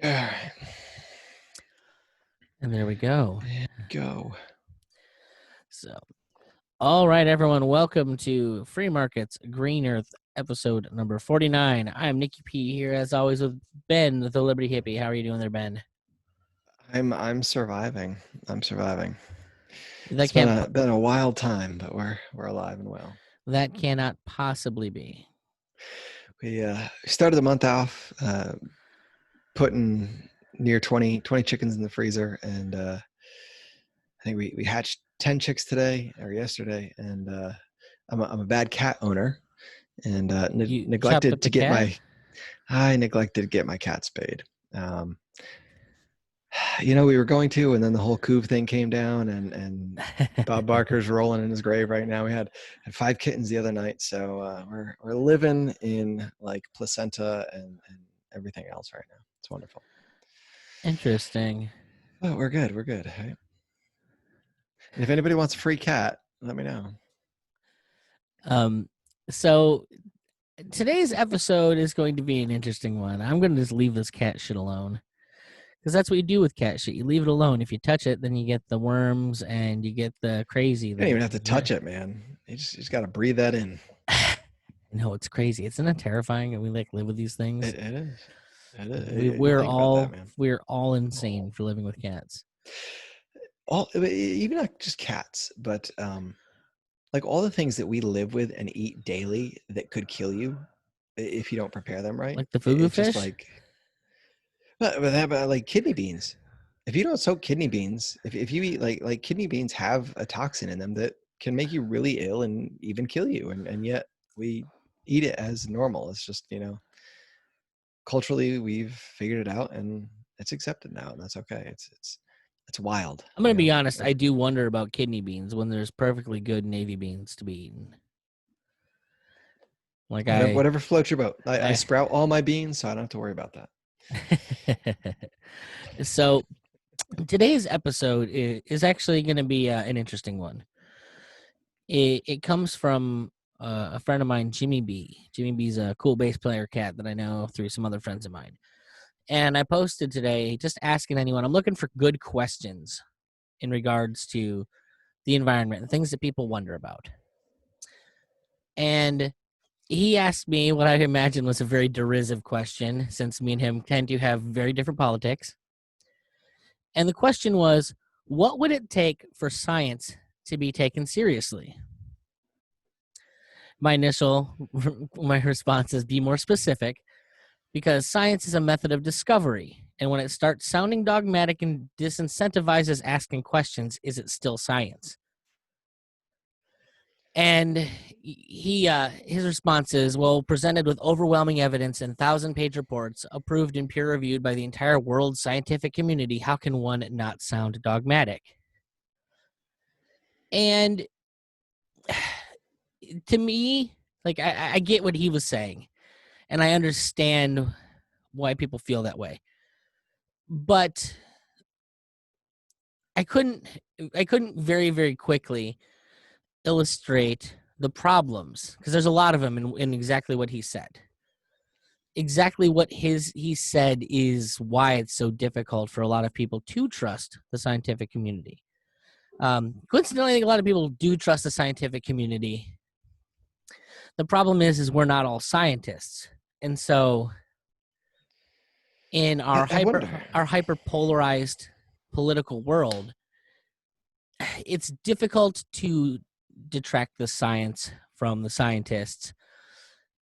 All right. And there we go. And go. So, all right, everyone, welcome to Free Markets Green Earth episode number 49. I'm Nicky P here, as always, with Ben, the Liberty Hippie. How are you doing there, Ben? I'm surviving. I'm surviving. That It's can't been a wild time, but we're alive and well. that cannot possibly be. We started the month off putting near 20 chickens in the freezer, and I think we hatched 10 chicks today or yesterday. And I'm a bad cat owner, and You chopped up neglected the to get cat? I neglected to get my cat spayed. We were going to, and then the whole Coov thing came down, and Bob Barker's rolling in his grave right now. We had 5 kittens the other night, so we're living in like placenta and everything else right now. It's wonderful. Interesting. Oh, we're good. We're good. Right? And if anybody wants a free cat, let me know. So today's episode is going to be an interesting one. I'm going to just leave this cat shit alone. Because that's what you do with cat shit. You leave it alone. If you touch it, then you get the worms and you get the crazy. You don't even have to touch it, man. You just got to breathe that in. No, it's crazy. Isn't it terrifying that we live with these things? It is. It is. We're think about that, man. we're all insane for living with cats. Even not just cats, but like all the things that we live with and eat daily that could kill you if you don't prepare them right. Like the fugu It's just fish? like, but like kidney beans. If you don't soak kidney beans, if you eat like kidney beans have a toxin in them that can make you really ill and even kill you, and yet we eat it as normal. It's just culturally we've figured it out and it's accepted now, and that's okay. It's wild. I'm going to be honest. I do wonder about kidney beans when there's perfectly good navy beans to be eaten. Like whatever floats your boat. I sprout all my beans, so I don't have to worry about that. So today's episode is actually going to be an interesting one. It comes from a friend of mine, Jimmy B. Jimmy B's a cool bass player cat that I know through some other friends of mine. And I posted today just asking anyone, I'm looking for good questions in regards to the environment and things that people wonder about. And he asked me what I imagine was a very derisive question, since me and him tend to have very different politics. And the question was, what would it take for science to be taken seriously? My response is be more specific, because science is a method of discovery. And when it starts sounding dogmatic and disincentivizes asking questions, is it still science? And his response is, well, presented with overwhelming evidence and 1,000-page reports, approved and peer-reviewed by the entire world scientific community, how can one not sound dogmatic? And to me, like, I get what he was saying, and I understand why people feel that way. But I couldn't very, very quickly illustrate the problems, because there's a lot of them in exactly what he said. Exactly what he said is why it's so difficult for a lot of people to trust the scientific community. Coincidentally, I think a lot of people do trust the scientific community. The problem is we're not all scientists, and so in our hyper polarized political world, it's difficult to detract the science from the scientists.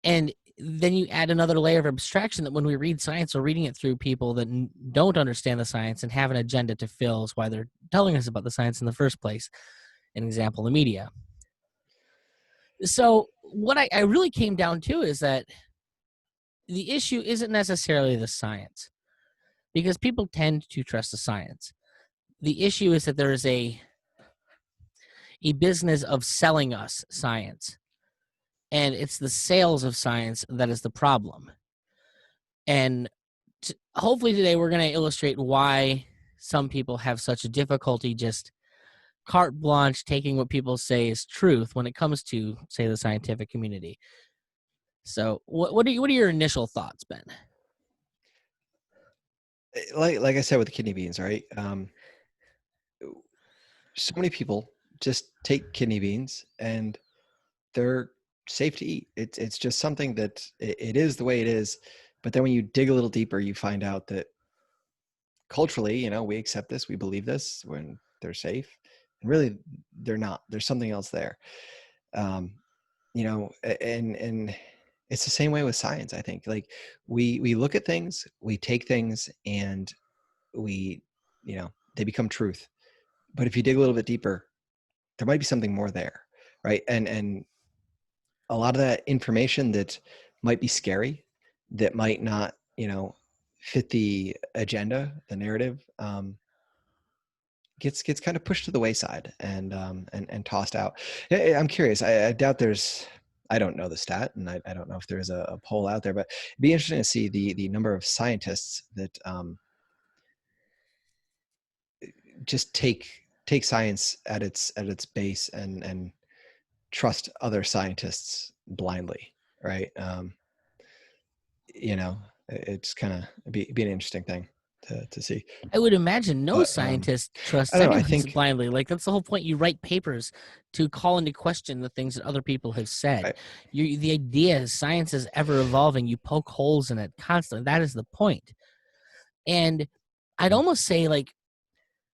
And then you add another layer of abstraction that when we read science, we're reading it through people that don't understand the science and have an agenda to fill is why they're telling us about the science in the first place. An example, the media. So what I really came down to is that the issue isn't necessarily the science, because people tend to trust the science. The issue is that there is a business of selling us science, and it's the sales of science that is the problem. And hopefully today we're going to illustrate why some people have such a difficulty just carte blanche taking what people say is truth when it comes to, say, the scientific community. So what are your initial thoughts, Ben? like I said with the kidney beans, right? So many people just take kidney beans and they're safe to eat. It's just something that it is the way it is. But then when you dig a little deeper, you find out that culturally, we accept this, we believe this when they're safe, and really they're not. There's something else there. Um, and it's the same way with science. I think like we look at things, we take things, and we, they become truth. But if you dig a little bit deeper, there might be something more there, right? And a lot of that information that might be scary, that might not, fit the agenda, the narrative, gets kind of pushed to the wayside and tossed out. I'm curious. I doubt there's. I don't know the stat, and I don't know if there's a poll out there, but it'd be interesting to see the number of scientists that just take science at its base and trust other scientists blindly, right? It's kind of be an interesting thing to see. I would imagine no But scientist I trusts don't know. I anyone think blindly. Like that's the whole point. You write papers to call into question the things that other people have said. right. The idea is science is ever evolving. You poke holes in it constantly. That is the point. And I'd almost say like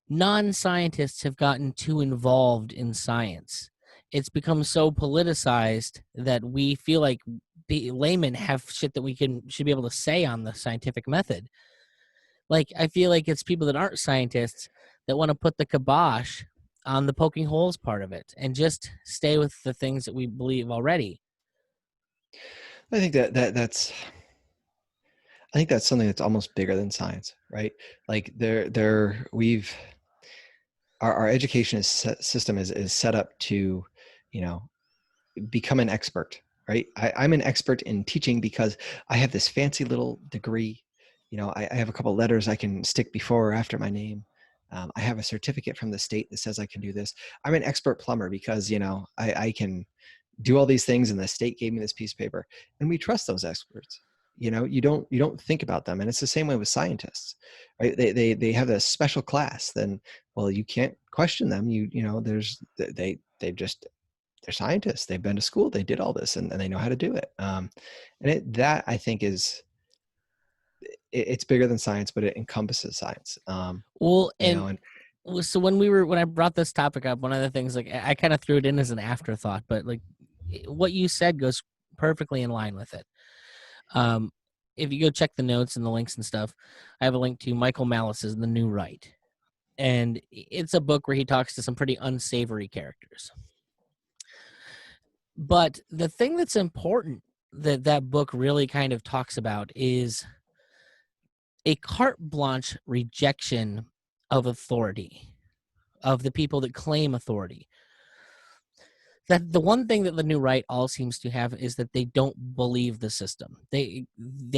non-scientists have gotten too involved in science. It's become so politicized that we feel like the laymen have shit that we should be able to say on the scientific method. Like I feel like it's people that aren't scientists that want to put the kibosh on the poking holes part of it and just stay with the things that we believe already. I think that's I think that's something that's almost bigger than science, right? Like we've our education system is set up to, you know, become an expert, right? I'm an expert in teaching because I have this fancy little degree. I have a couple letters I can stick before or after my name. I have a certificate from the state that says I can do this. I'm an expert plumber because, I can do all these things and the state gave me this piece of paper, and we trust those experts. You don't think about them. And it's the same way with scientists, right? They have a special class. Then, well, you can't question them. They're scientists. They've been to school. They did all this, and they know how to do it. That I think it's bigger than science, but it encompasses science. Well, You and know, and so when I brought this topic up, one of the things like I kind of threw it in as an afterthought, but like what you said goes perfectly in line with it. Um, if you go check the notes and the links and stuff, I have a link to Michael Malice's The New Right. And it's a book where he talks to some pretty unsavory characters. But the thing that's important that book really kind of talks about is a carte blanche rejection of authority, of the people that claim authority. That the one thing that the new right all seems to have is that they don't believe the system. They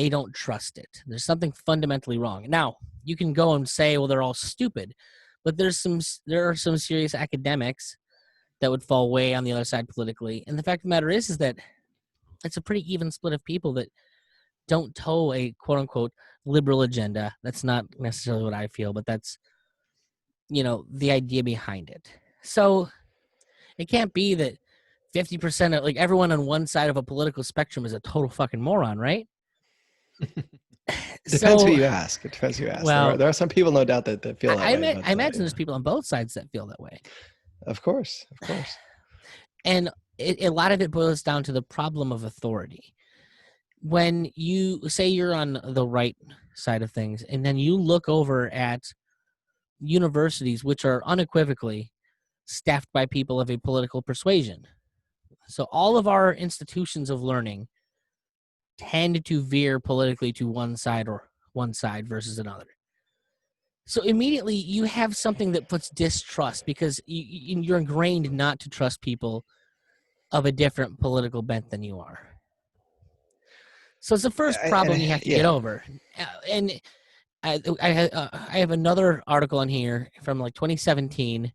don't trust it. There's something fundamentally wrong. Now, you can go and say, well, they're all stupid, but there are some serious academics that would fall way on the other side politically. And the fact of the matter is that it's a pretty even split of people that don't toe a quote unquote liberal agenda. That's not necessarily what I feel, but that's, the idea behind it. So it can't be that 50% of like everyone on one side of a political spectrum is a total fucking moron, right? depends who So, you ask. It depends who you ask. well, There are some people, no doubt, that feel that way. I But imagine there's people on both sides that feel that way. of course, of course. And a lot of it boils down to the problem of authority. When you say you're on the right side of things, and then you look over at universities, which are unequivocally staffed by people of a political persuasion. So all of our institutions of learning tend to veer politically to one side or one side versus another. So immediately you have something that puts distrust because you're ingrained not to trust people of a different political bent than you are. So it's the first problem you have to get Yeah, over. And I have another article on here from like 2017,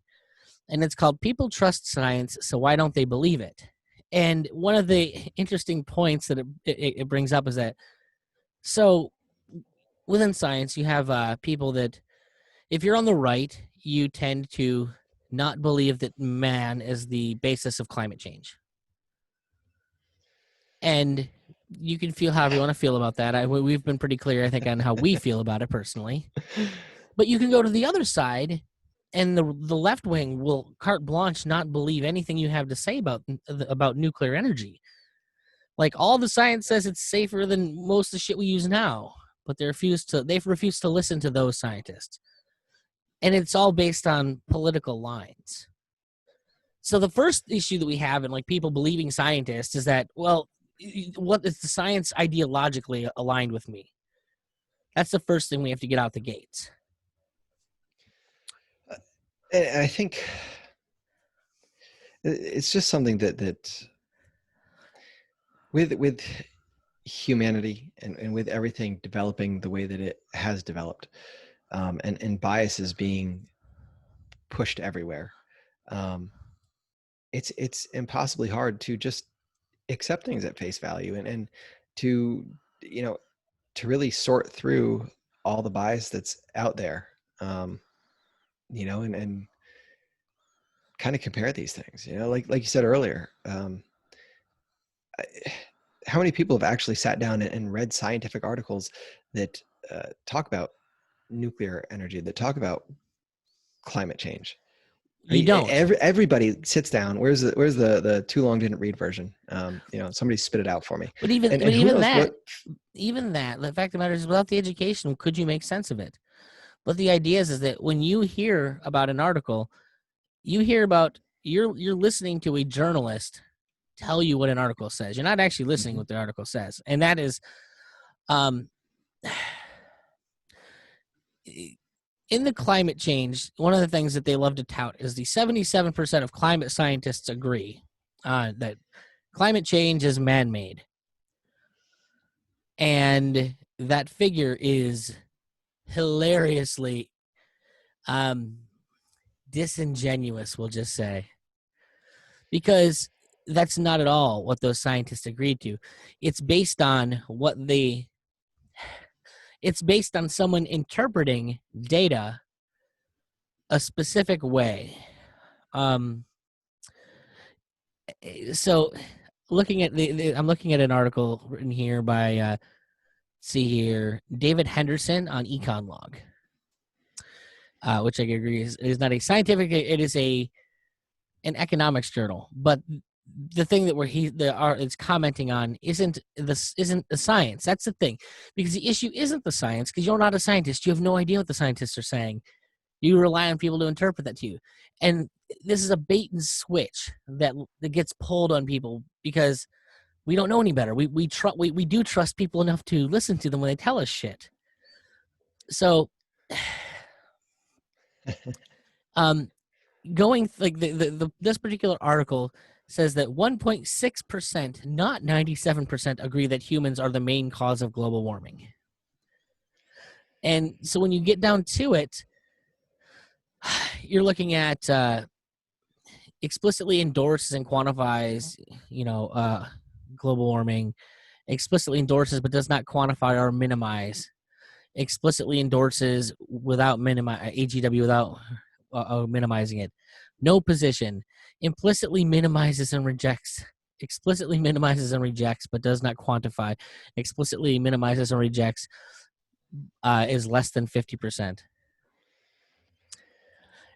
and it's called "People Trust Science, So Why Don't They Believe It?" And one of the interesting points that it brings up is that so within science, you have people that, if you're on the right, you tend to not believe that man is the basis of climate change. And you can feel however you want to feel about that. We've been pretty clear, I think, on how we feel about it personally. But you can go to the other side, and the left wing will carte blanche not believe anything you have to say about nuclear energy. Like, all the science says it's safer than most of the shit we use now, but they've refused to listen to those scientists. And it's all based on political lines. So the first issue that we have in like people believing scientists is that, well, what is the science ideologically aligned with me? That's the first thing we have to get out the gates. I think it's just something that with humanity and with everything developing the way that it has developed, and biases being pushed everywhere, it's impossibly hard to just accept things at face value and to, to really sort through all the bias that's out there, and kind of compare these things, like you said earlier. How many people have actually sat down and read scientific articles that talk about nuclear energy, that talk about climate change? You don't. Everybody sits down. Where's the too long didn't read version? Somebody spit it out for me. But even who knows that, what... the fact of the matter is, without the education, could you make sense of it? But the idea is that when you hear about an article, you're listening to a journalist tell you what an article says. You're not actually listening what the article says. And that is, in the climate change, one of the things that they love to tout is the 77% of climate scientists agree that climate change is man-made. And that figure is hilariously disingenuous, we'll just say, because that's not at all what those scientists agreed to. It's based on it's based on someone interpreting data a specific way. So looking at I'm looking at an article written here by David Henderson on EconLog, which I agree is not a scientific, it is an economics journal. But the thing that it's commenting on isn't the science. That's the thing, because the issue isn't the science, because you're not a scientist. You have no idea what the scientists are saying. You rely on people to interpret that to you, and this is a bait and switch that gets pulled on people because we don't know any better. We do trust people enough to listen to them when they tell us shit. So, going like this particular article says that 1.6%, not 97%, agree that humans are the main cause of global warming. And so when you get down to it, you're looking at explicitly endorses and quantifies, global warming, explicitly endorses but does not quantify or minimize, explicitly endorses without AGW without minimizing it, no position, implicitly minimizes and rejects, explicitly minimizes and rejects but does not quantify, explicitly minimizes and rejects is less than 50%.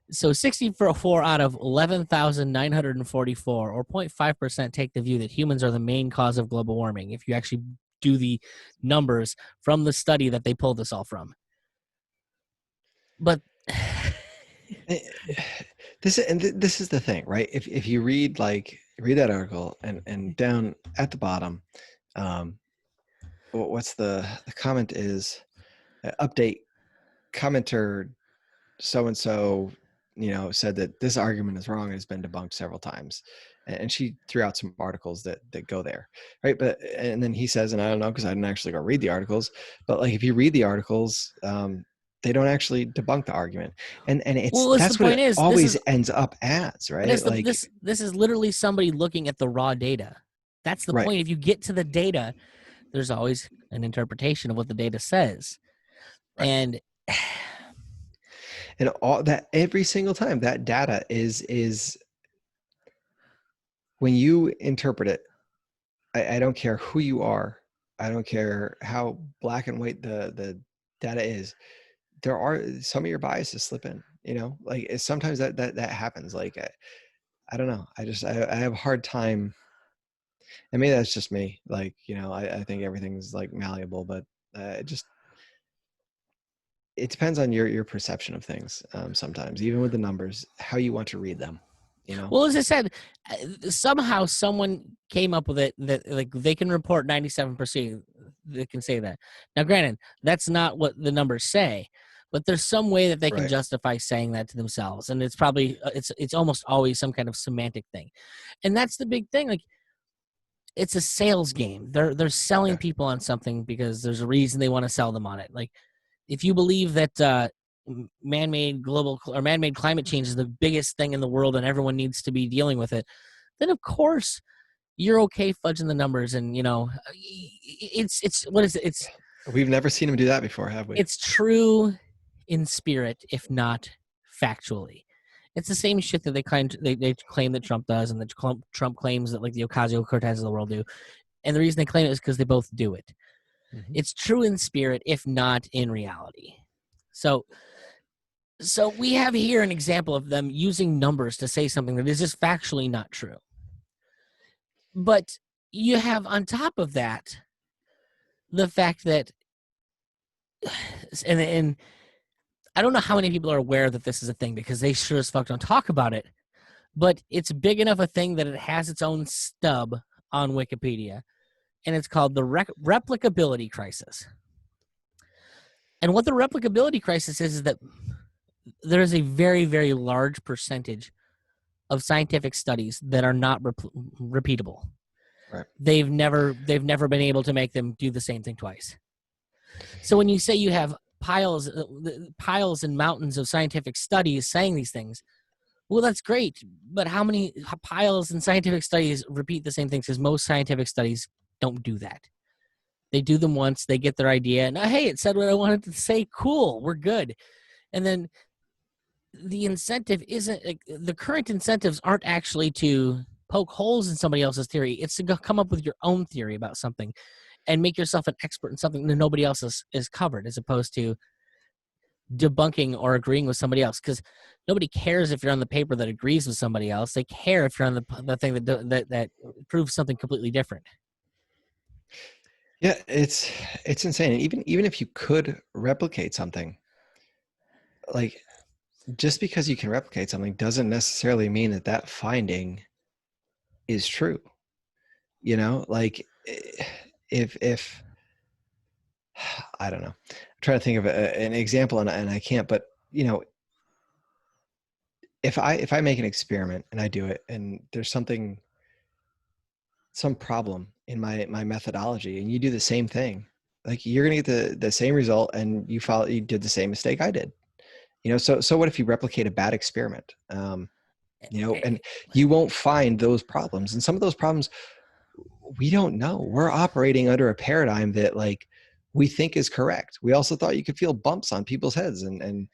So 64 out of 11,944, or 0.5%, take the view that humans are the main cause of global warming, if you actually do the numbers from the study that they pulled this all from. But this is the thing, right? If you read that article and down at the bottom, what's the comment is, update, commenter so and so said that this argument is wrong and has been debunked several times, and she threw out some articles that go there, right? But and then he says, and I don't know because I didn't actually go read the articles, but like if you read the articles, they don't actually debunk the argument, and that's what it always ends up as, right? This is literally somebody looking at the raw data. That's the point. If you get to the data, there's always an interpretation of what the data says. Right. And And all that, every single time, that data is when you interpret it, I don't care who you are, I don't care how black and white the data is, there are some of your biases slip in, you know, like sometimes that happens. Like I don't know, I have a hard time, and maybe that's just me, like, you know, I think everything's like malleable, but it just, it depends on your perception of things, sometimes, even with the numbers, how you want to read them, you know. well, as I said, somehow someone came up with it that like they can report 97%. They can say that. Now, granted, that's not what the numbers say, but there's some way that they can Right. justify saying that to themselves, and it's probably it's almost always some kind of semantic thing, and that's the big thing. Like, it's a sales game. They're selling Yeah. people on something because there's a reason they want to sell them on it. Like, if you believe that man-made global or man-made climate change is the biggest thing in the world and everyone needs to be dealing with it, then of course you're okay fudging the numbers. And you know, it's what is it? We've never seen him do that before, have we? It's true in spirit, if not factually. It's the same shit that they claim that Trump does, and that Trump claims that like the Ocasio-Cortez of the world do. And the reason they claim it is because they both do it. Mm-hmm. It's true in spirit, if not in reality. So we have here an example of them using numbers to say something that is just factually not true. But you have on top of that the fact that, and I don't know how many people are aware that this is a thing because they sure as fuck don't talk about it, but it's big enough a thing that it has its own stub on Wikipedia, and it's called the Replicability Crisis. And what the replicability crisis is that there is a very, very large percentage of scientific studies that are not repeatable. Right. They've never been able to make them do the same thing twice. So when you say you have piles and mountains of scientific studies saying these things, well, that's great. But how many piles and scientific studies repeat the same things? Because most scientific studies don't do that. They do them once, they get their idea, and hey, it said what I wanted to say. Cool, we're good. And then the incentive isn't like, the current incentives aren't actually to poke holes in somebody else's theory. It's to come up with your own theory about something and make yourself an expert in something that nobody else is covered, as opposed to debunking or agreeing with somebody else. Because nobody cares if you're on the paper that agrees with somebody else. They care if you're on the thing that proves something completely different. Yeah, it's insane. And even if you could replicate something, like, just because you can replicate something doesn't necessarily mean that that finding is true. You know, like, if I don't know, I'm trying to think of an example, and I can't. But you know, if I make an experiment and I do it, and there's some problem in my methodology, and you do the same thing, like, you're gonna get the same result, and you did the same mistake I did. You know, so what if you replicate a bad experiment? You know, and you won't find those problems, and some of those problems we don't know. We're operating under a paradigm that, like, we think is correct. We also thought you could feel bumps on people's heads and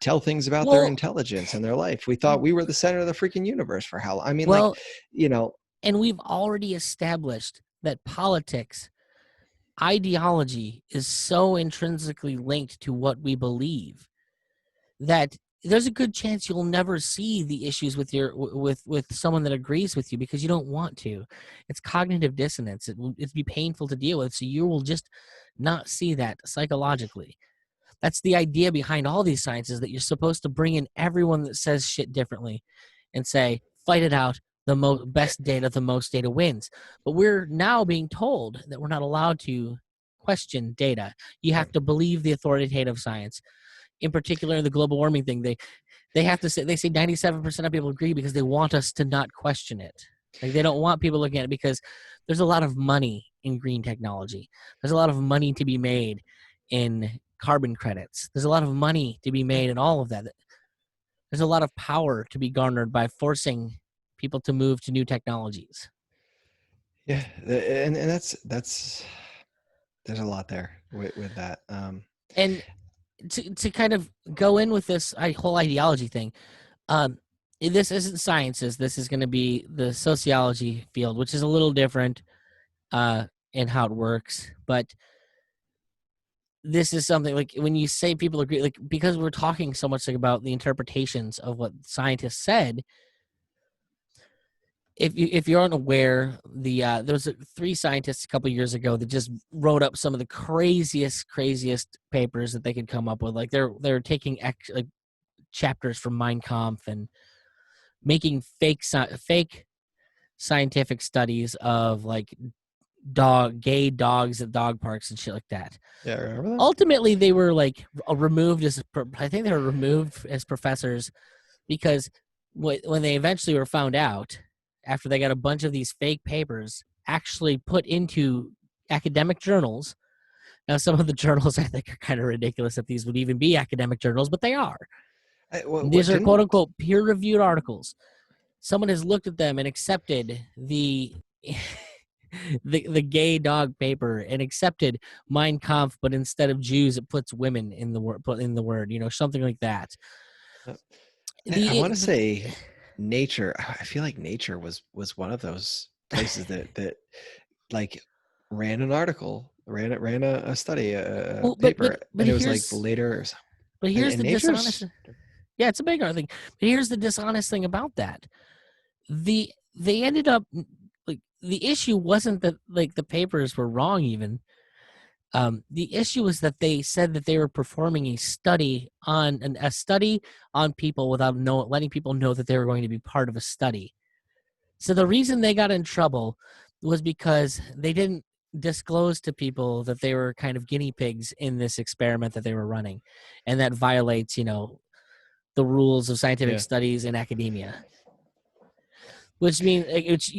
tell things about their Well, intelligence and their life. We thought we were the center of the freaking universe for how long? I mean, like, well, you know. and we've already established that politics, ideology is so intrinsically linked to what we believe that there's a good chance you'll never see the issues with with someone that agrees with you because you don't want to. It's cognitive dissonance. It'd be painful to deal with, so you will just not see that psychologically. That's the idea behind all these sciences, that you're supposed to bring in everyone that says shit differently and say, fight it out. The best data, the most data wins. But we're now being told that we're not allowed to question data. You have to believe the authoritative science. In particular, the global warming thing, they have to say, they say 97% of people agree because they want us to not question it. Like, they don't want people looking at it because there's a lot of money in green technology. There's a lot of money to be made in carbon credits. There's a lot of money to be made in all of that. There's a lot of power to be garnered by forcing people to move to new technologies. Yeah, and that's there's a lot there with that. And to kind of go in with this whole ideology thing, this isn't sciences. This is going to be the sociology field, which is a little different in how it works. But this is something like when you say people agree, like because we're talking so much like about the interpretations of what scientists said. If you're unaware, there was 3 scientists a couple years ago that just wrote up some of the craziest papers that they could come up with. Like they're taking like chapters from Mein Kampf and making fake scientific studies of like gay dogs at dog parks and shit like that. Yeah, remember that? Ultimately, they were like removed I think they were removed as professors because when they eventually were found out after they got a bunch of these fake papers actually put into academic journals. Now, some of the journals I think are kind of ridiculous that these would even be academic journals, but they are. What These are quote didn't? unquote peer-reviewed articles. Someone has looked at them and accepted the gay dog paper and accepted Mein Kampf, but instead of Jews, it puts women in the word, something like that. I want to The say Nature. I feel like Nature was one of those places that like ran an article, ran a study, a well, paper, but and it was like here's later. the And dishonest. Nature's Yeah, it's a big thing. But here's the dishonest thing about that. They ended up like the issue wasn't that like the papers were wrong even. The issue was that they said that they were performing a study on people without letting people know that they were going to be part of a study. So the reason they got in trouble was because they didn't disclose to people that they were kind of guinea pigs in this experiment that they were running, and that violates, the rules of scientific yeah. studies in academia. Which means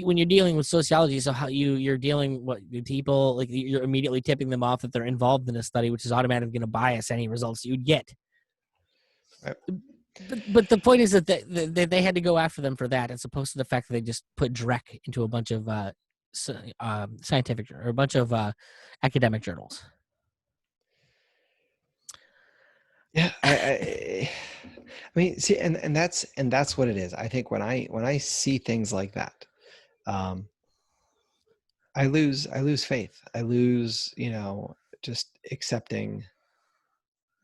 when you're dealing with sociology, so how you're dealing with people, like you're immediately tipping them off that they're involved in a study, which is automatically going to bias any results you'd get. Right. But the point is that they had to go after them for that, as opposed to the fact that they just put Drek into a bunch of scientific or a bunch of academic journals. Yeah, I mean, see, and that's what it is. I think when I see things like that, um, I lose faith. I lose, just accepting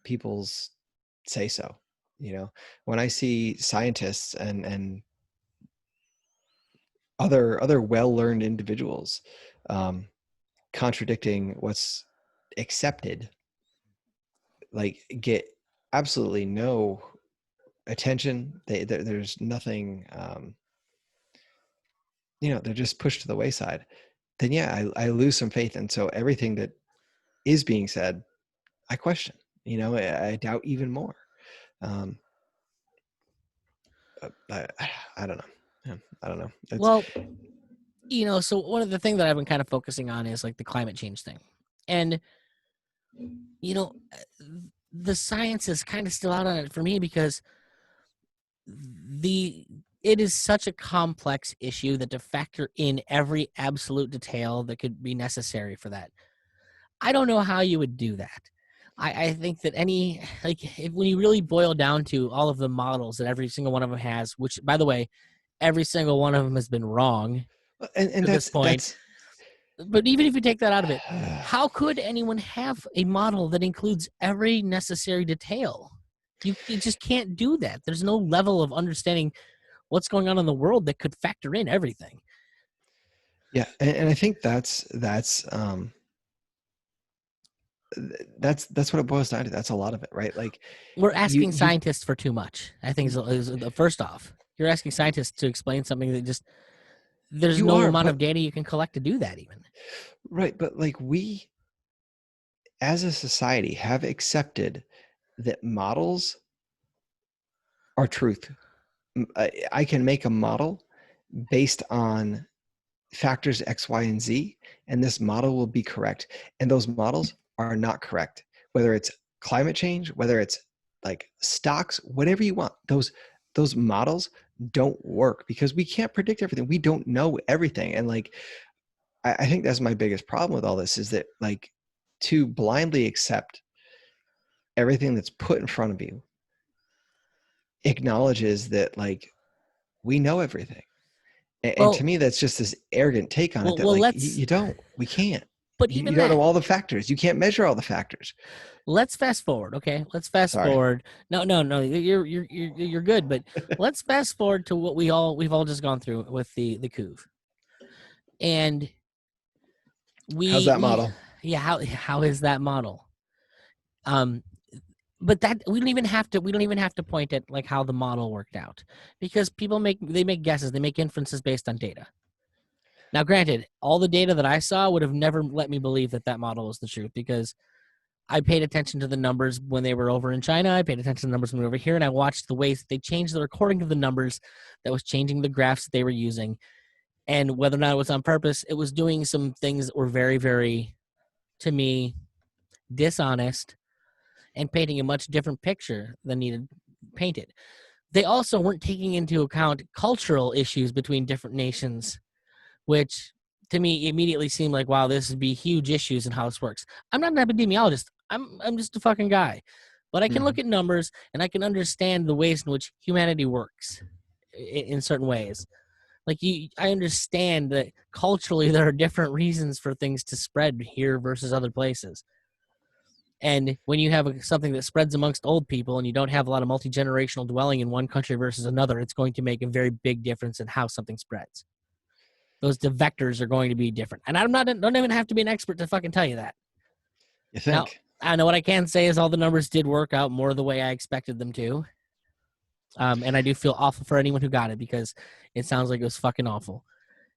people's say so. When I see scientists and other well-learned individuals um, contradicting what's accepted, like get absolutely no attention. There's nothing. They're just pushed to the wayside. Then yeah, I lose some faith, and so everything that is being said, I question. I doubt even more. Um, I don't know. Yeah, I don't know. It's Well, so one of the things that I've been kind of focusing on is like the climate change thing, and you know, the science is kind of still out on it for me because it is such a complex issue that to factor in every absolute detail that could be necessary for that. I don't know how you would do that. I think that when you really boil down to all of the models that every single one of them has, which by the way, every single one of them has been wrong and to this point. that's But even if you take that out of it, how could anyone have a model that includes every necessary detail? You just can't do that. There's no level of understanding what's going on in the world that could factor in everything. yeah, and I think that's what it boils down to. That's a lot of it, right? Like We're you asking you scientists for too much. I think is first off, you're asking scientists to explain something that just there's you no are, amount but of data you can collect to do that even. right, but like we as a society have accepted that models are truth. I can make a model based on factors X, Y, and Z, and this model will be correct. And those models are not correct, whether it's climate change, whether it's like stocks, whatever you want. Those models don't work because we can't predict everything. We don't know everything. And like I think that's my biggest problem with all this is that like to blindly accept everything that's put in front of you acknowledges that like we know everything. And to Well, me, that's just this arrogant take on it well, that well. like Let's. we can't. But You even don't know that. all the factors. You can't measure all the factors. Let's fast forward, okay? Let's fast Sorry. forward. No, no, no. You're good. But let's fast forward to what we've all just gone through with the coup, and How's that model? yeah. How is that model? Um, but that we don't even have to point at like how the model worked out, because people make guesses, they make inferences based on data. Now, granted, all the data that I saw would have never let me believe that that model was the truth, because I paid attention to the numbers when they were over in China. I paid attention to the numbers when we were over here, and I watched the ways they changed the recording of the numbers that was changing the graphs that they were using. And whether or not it was on purpose, it was doing some things that were very, very, to me, dishonest and painting a much different picture than needed painted. They also weren't taking into account cultural issues between different nations, which to me immediately seemed like, wow, this would be huge issues in how this works. I'm not an epidemiologist. I'm just a fucking guy. But I can look Mhm. at numbers and I can understand the ways in which humanity works in certain ways. Like I understand that culturally there are different reasons for things to spread here versus other places. And when you have something that spreads amongst old people and you don't have a lot of multi-generational dwelling in one country versus another, it's going to make a very big difference in how something spreads. Those vectors are going to be different. And don't even have to be an expert to fucking tell you that. You Now, think? I know what I can say is all the numbers did work out more the way I expected them to. And I do feel awful for anyone who got it, because it sounds like it was fucking awful.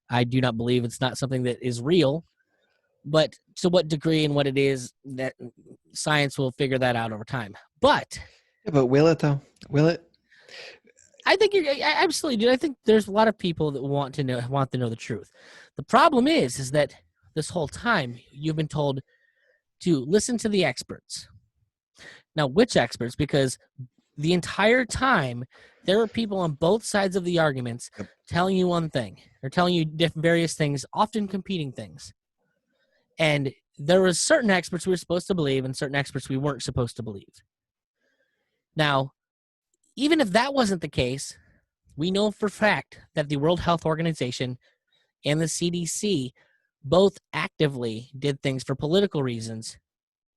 I do not believe it's not something that is real, but to what degree and what it is, that science will figure that out over time. But Yeah, but will it though? Will it? I think absolutely, dude. I think there's a lot of people that want to know the truth. The problem is that this whole time you've been told to listen to the experts. Now, which experts? Because the entire time there are people on both sides of the arguments Yep. telling you one thing. They're telling you various things, often competing things. And there was certain experts we were supposed to believe and certain experts we weren't supposed to believe. Now, even if that wasn't the case, we know for fact that the World Health Organization and the CDC both actively did things for political reasons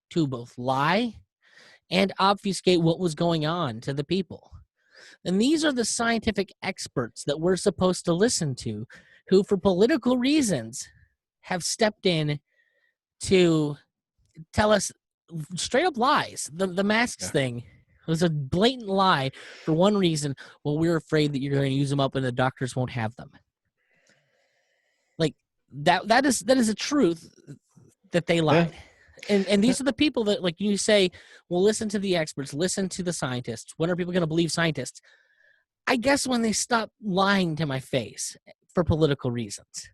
to both lie and obfuscate what was going on to the people. And these are the scientific experts that we're supposed to listen to, who, for political reasons, have stepped in to tell us straight up lies. The masks Yeah. thing was a blatant lie for one reason. Well, we're afraid that you're going to use them up and the doctors won't have them. Like that is a truth that they Yeah. lied. And these are the people that, like, you say, well, listen to the experts, listen to the scientists. When are people going to believe scientists? I guess when they stop lying to my face for political reasons.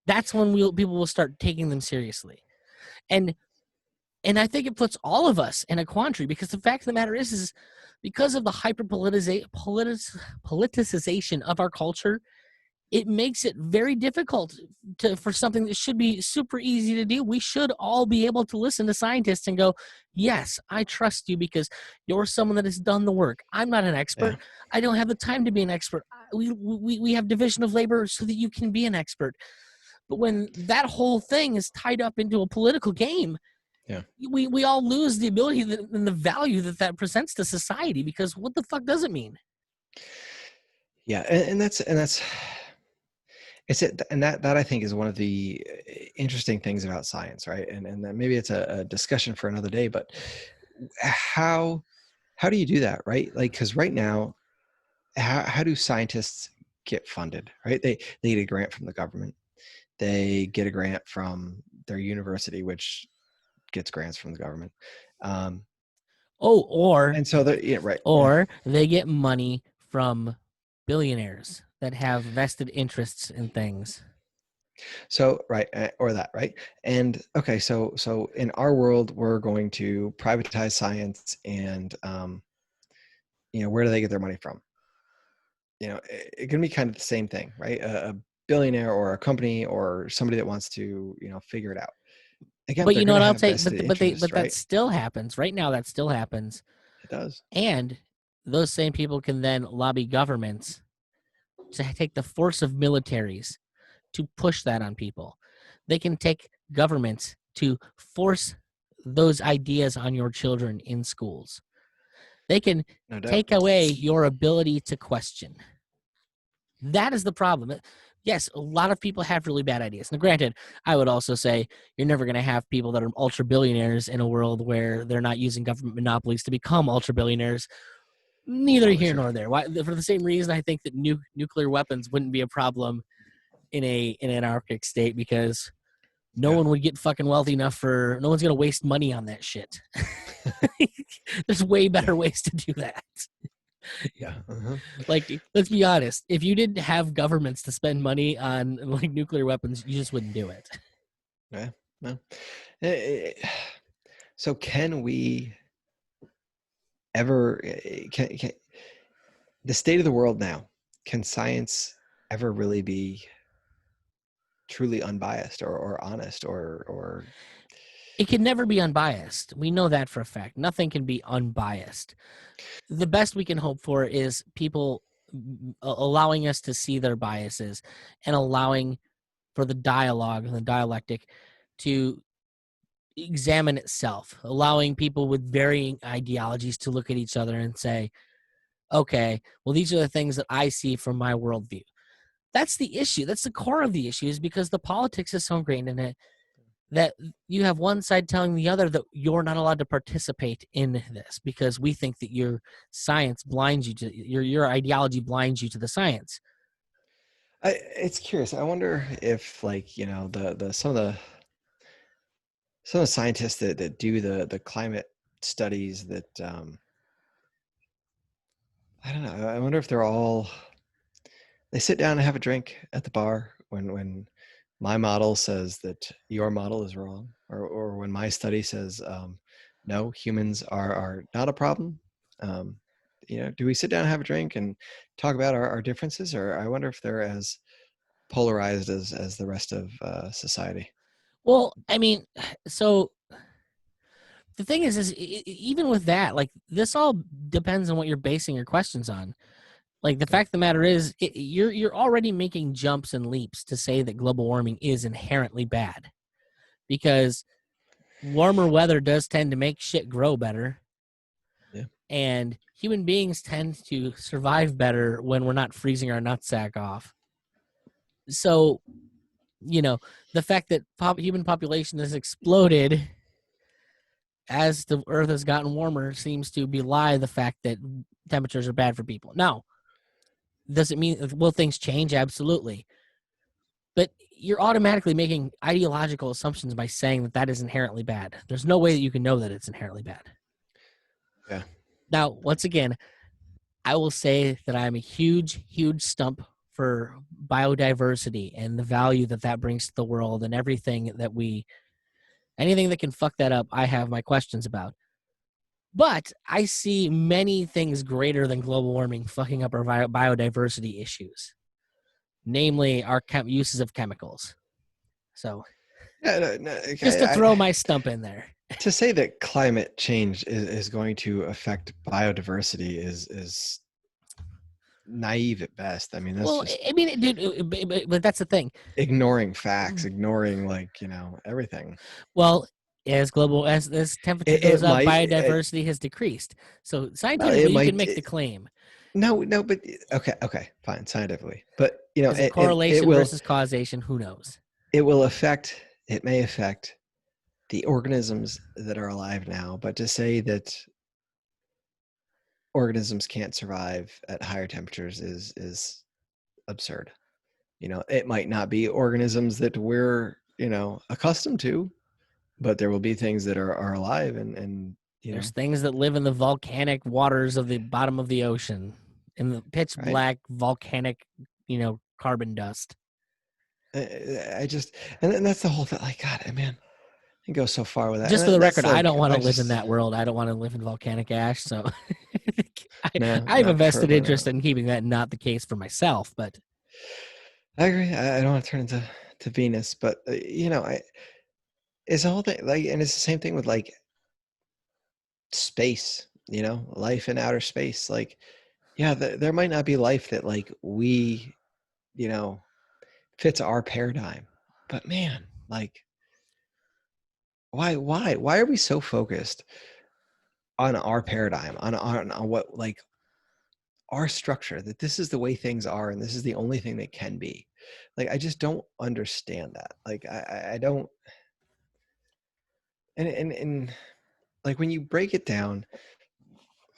That's when people will start taking them seriously. And I think it puts all of us in a quandary, because the fact of the matter is because of the politicization of our culture, it makes it very difficult for something that should be super easy to do. We should all be able to listen to scientists and go, yes, I trust you because you're someone that has done the work. I'm not an expert. Yeah. I don't have the time to be an expert. We have division of labor so that you can be an expert. But when that whole thing is tied up into a political game, Yeah. we all lose the ability and the value that presents to society, because what the fuck does it mean? Yeah. And that's it's it, and that I think is one of the interesting things about science, right? And then maybe it's a discussion for another day, but how do you do that, right? Like, because right now, how do scientists get funded, right? They get a grant from the government. They get a grant from their university, which gets grants from the government. Um, Oh, or and so they're, yeah, right. or they get money from billionaires that have vested interests in things. So right, or that, right. And okay, so in our world, we're going to privatize science, and where do they get their money from? It can be kind of the same thing, right? A billionaire or a company or somebody that wants to figure it out. again, But they're you know going what to I'll have say? vested interests, But that right? still happens right now. That still happens, It does. and those same people can then lobby governments to take the force of militaries to push that on people. They can take governments to force those ideas on your children in schools. They can No doubt. take away your ability to question. That is the problem. Yes, a lot of people have really bad ideas. Now, granted, I would also say you're never going to have people that are ultra billionaires in a world where they're not using government monopolies to become ultra billionaires. Neither Totally here true. nor there. Why, for the same reason, I think that nuclear weapons wouldn't be a problem in an anarchic state, because no Yeah. one would get fucking wealthy enough for. No one's going to waste money on that shit. There's way Yeah. better ways to do that. Yeah. Uh-huh. Like, let's be honest. If you didn't have governments to spend money on like nuclear weapons, you just wouldn't do it. Yeah. No. Eh, So can we ever can the state of the world now, can science ever really be truly unbiased or honest or It can never be unbiased. We know that for a fact. Nothing can be unbiased. The best we can hope for is people allowing us to see their biases and allowing for the dialogue and the dialectic to examine itself, allowing people with varying ideologies to look at each other and say, okay, well, these are the things that I see from my worldview. That's the issue. That's the core of the issue, is because the politics is so ingrained in it that you have one side telling the other that you're not allowed to participate in this because we think that your science blinds you to your ideology blinds you to the science. it's curious. I wonder if, like, the some of the scientists that do the climate studies that I don't know. I wonder if they sit down and have a drink at the bar when my model says that your model is wrong, or when my study says no, humans are not a problem. Um, do we sit down and have a drink and talk about our differences, or I wonder if they're as polarized as the rest of society. Well, I mean, so the thing is even with that, like, this all depends on what you're basing your questions on. Like, the Yeah. fact of the matter is, you're already making jumps and leaps to say that global warming is inherently bad, because warmer weather does tend to make shit grow better, Yeah. and human beings tend to survive better when we're not freezing our nutsack off. So, the fact that human population has exploded as the Earth has gotten warmer seems to belie the fact that temperatures are bad for people. Now, does it mean, will things change? Absolutely. But you're automatically making ideological assumptions by saying that that is inherently bad. There's no way that you can know that it's inherently bad. Yeah. Now, once again, I will say that I'm a huge, huge stump for biodiversity and the value that that brings to the world, and anything that can fuck that up, I have my questions about. But I see many things greater than global warming fucking up our biodiversity issues, namely our uses of chemicals. So, Yeah, no, just okay. to throw my stump in there. To say that climate change is going to affect biodiversity is naive at best. I mean, that's Well, just I mean, dude, but that's the thing. ignoring facts, ignoring, like, everything. Well, as temperature It goes up, might, biodiversity has decreased. So well, it scientifically, you can might, make the claim. no, but okay, fine, scientifically, but Is it it correlation will versus causation? Who knows? it may affect the organisms that are alive now, but to say that organisms can't survive at higher temperatures is absurd. It might not be organisms that we're, accustomed to, but there will be things that are alive and There's things that live in the volcanic waters of the bottom of the ocean, in the pitch right. black volcanic, carbon dust. I just, and that's the whole thing. Like, God, man, I go so far with that. Just for And the that's record, I like, don't want to live in that world. I don't want to live in volcanic ash. So no, I have a vested preferably interest not. in keeping that not the case for myself. But I agree. I don't want to turn into Venus, but it's the whole thing. Like, and it's the same thing with like space. You know, life in outer space. Like, yeah, there might not be life that like we, you know, fits our paradigm, but man, like, why are we so focused on our paradigm, on what like our structure, that this is the way things are and this is the only thing that can be? Like, I just don't understand that. Like, I don't. And like when you break it down,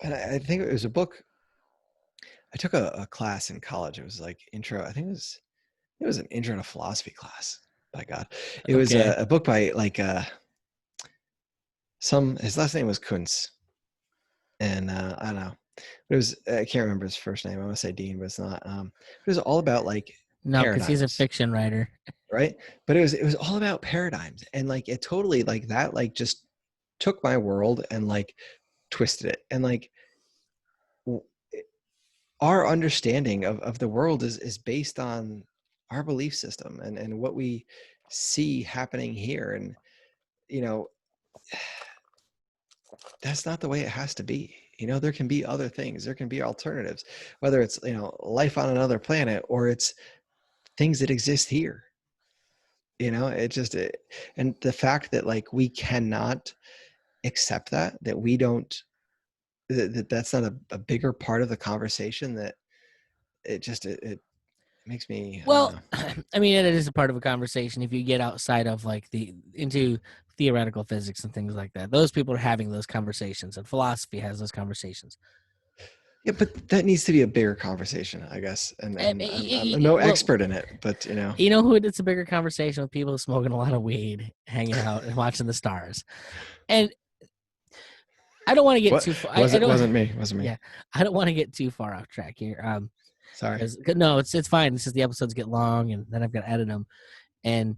and I think it was a book. I took a class in college. It was like intro. I think it was an intro to philosophy class. By God, it was Okay. a book by like his last name was Kuntz, and I don't know. It was, I can't remember his first name. I want to say Dean, but it's not. It was all about like No, because he's a paradigms, fiction writer. right? But it was all about paradigms, and like it totally like that like just took my world and like twisted it, and like our understanding of the world is based on our belief system and what we see happening here, and you know that's not the way it has to be. You know, there can be other things, there can be alternatives, whether it's, you know, life on another planet or it's things that exist here. You know, and the fact that like we cannot accept that we don't, that's not a bigger part of the conversation, that it makes me, I don't Well, know. I mean, it is a part of a conversation if you get outside of like into theoretical physics and things like that. Those people are having those conversations, and philosophy has those conversations. Yeah, but that needs to be a bigger conversation, I guess. And I'm no Well, expert in it, but you know. you know who it's a bigger conversation with? People smoking a lot of weed, hanging out, and watching the stars. And I don't want to get What too far. was I it? don't. Wasn't me. Wasn't me. Yeah, I don't want to get too far off track here. Sorry. Because no, it's fine. It's just the episodes get long, and then I've got to edit them. And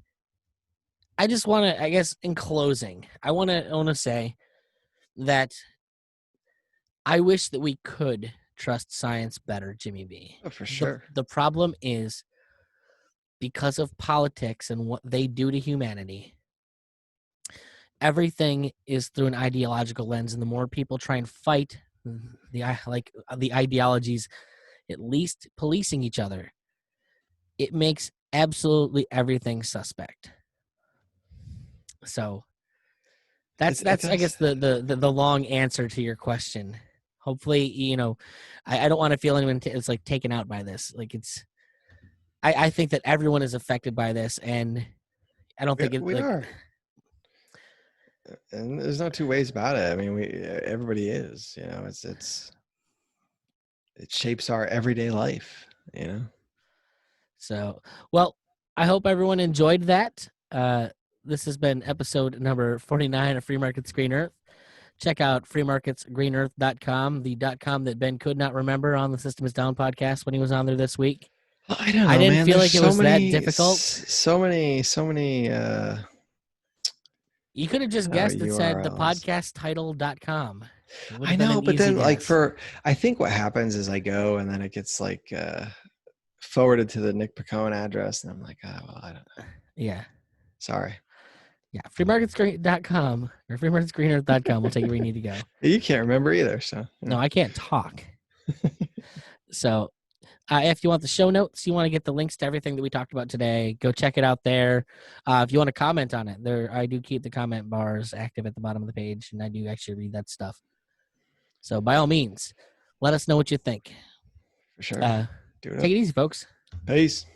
I just want to, I guess, in closing, I want to say that I wish that we could trust science better, Jimmy B. Oh, for The sure. the problem is because of politics and what they do to humanity. Everything is through an ideological lens, and the more people try and fight the ideologies, at least policing each other, it makes absolutely everything suspect. So It that's I does. guess the long answer to your question. Hopefully, you know, I don't want to feel anyone is like taken out by this. Like I think that everyone is affected by this, and I don't think it We like are, and there's no two ways about it. I mean, everybody is. You know, it shapes our everyday life. You know. so. Well, I hope everyone enjoyed that. This has been episode number 49 of Free Markets Green Earth. Check out freemarketsgreenearth.com, the .com that Ben could not remember on the System is Down podcast when he was on there this week. I don't I know, didn't man. feel There's like it so was that many, difficult. so many. You could have just guessed it said URLs. thepodcasttitle.com. It would I have been know, an but easy then like guess. I think what happens is I go and then it gets like forwarded to the Nick Picone address, and I'm like, oh well, I don't know. Yeah. Sorry. Yeah. Freemarketsgreen.com or freemarketsgreenearth.com will take you where you need to go. You can't remember either, so No, I can't talk. So if you want the show notes, you want to get the links to everything that we talked about today, go check it out there. If you want to comment on it, there I do keep the comment bars active at the bottom of the page, and I do actually read that stuff. So by all means, let us know what you think. for sure. Do it Take up. it easy, folks. Peace.